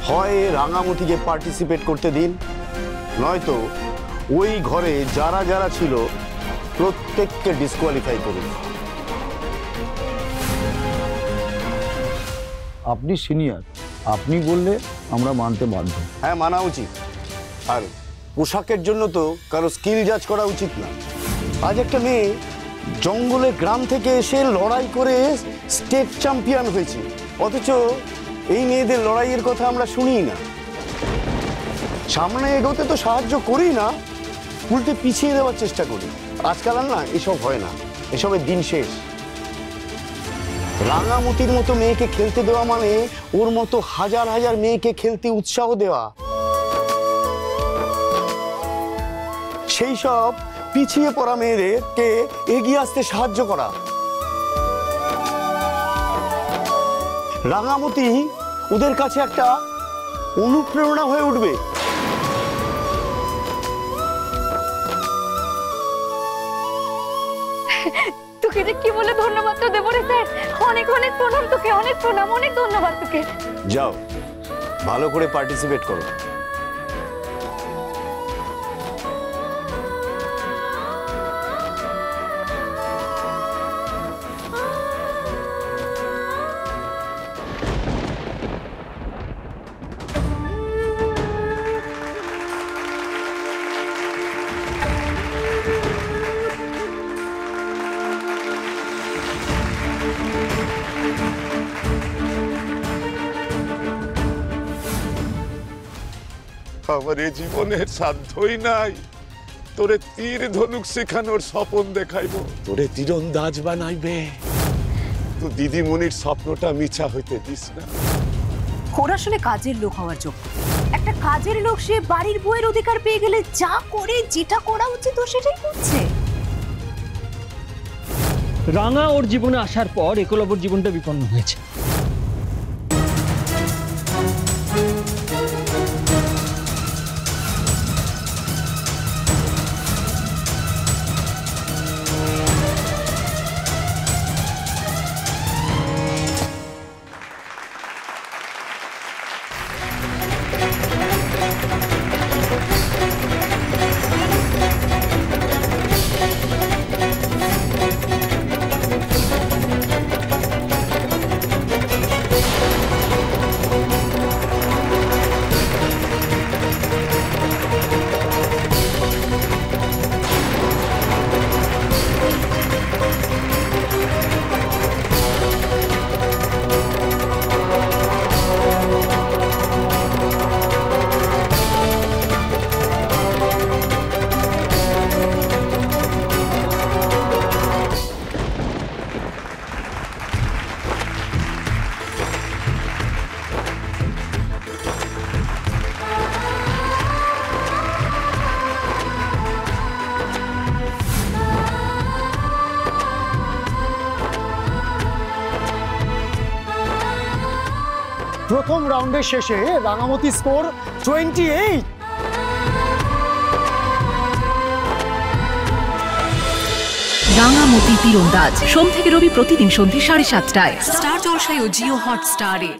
হয় রাঙামতিকে পার্টিসিপেট করতে দিন, নয়তো ওই ঘরে যারা যারা ছিল প্রত্যেককে ডিসকোয়ালিফাই করুন। আপনি সিনিয়র, আপনি বললে আমরা মানতে বাধ্য। হ্যাঁ, মানা উচিত। আর পোশাকের জন্য তো কারো স্কিল জাজ করা উচিত না। আজ একটা মেয়ে জঙ্গলে গ্রাম থেকে এসে লড়াই করে স্টেট চ্যাম্পিয়ন হয়েছে, অথচ এই মেয়েদের লড়াইয়ের কথা আমরা শুনি না। সামনে এগোতে তো সাহায্য করি না, উল্টে পিছিয়ে দেওয়ার চেষ্টা করি। আজকাল আর না এসব হয় না, এসবের দিন শেষ। রাঙামতির মতো মেয়েকে খেলতে দেওয়া মানে ওর মতো হাজার হাজার মেয়েকে খেলতে উৎসাহ দেওয়া। সেই সব পিছিয়ে পড়া মেয়েদেরকে এগিয়ে আসতে সাহায্য করা। রাঙামতি ওদের কাছে একটা অনুপ্রেরণা হয়ে উঠবে। তোকে যে কি বলে ধন্যবাদ তো দেবো রে স্যার। অনেক অনেক প্রণাম তোকে, অনেক প্রণাম, অনেক ধন্যবাদ তোকে। যাও, ভালো করে পার্টিসিপেট করো। আমার এ জীবনের সাধ্যই নাই তোরে তীর ধনুক শেখানোর স্বপন দেখাইব, তোরে তীরন্দাজ বানাইবে। তো দিদিমণির স্বপ্নটা মিছা হইতে দিস না। ওরা আসলে কাজের লোক হওয়ার যোগ্য। একটা কাজের লোক সে বাড়ির বউয়ের অধিকার পেয়ে গেলে যা করে, যেটা করা উচিত ও সেটাই করছে। রাঙা ওর জীবনে আসার পর একলব্যর জীবনটা বিপন্ন হয়েছে। প্রথম রাউন্ডের শেষে রাঙামতি স্কোর 28। রাঙামতি তীরন্দাজ সোম থেকে রবি প্রতিদিন সন্ধ্যে 7:30টায় স্টার জলসায় ও জিও হটস্টারে।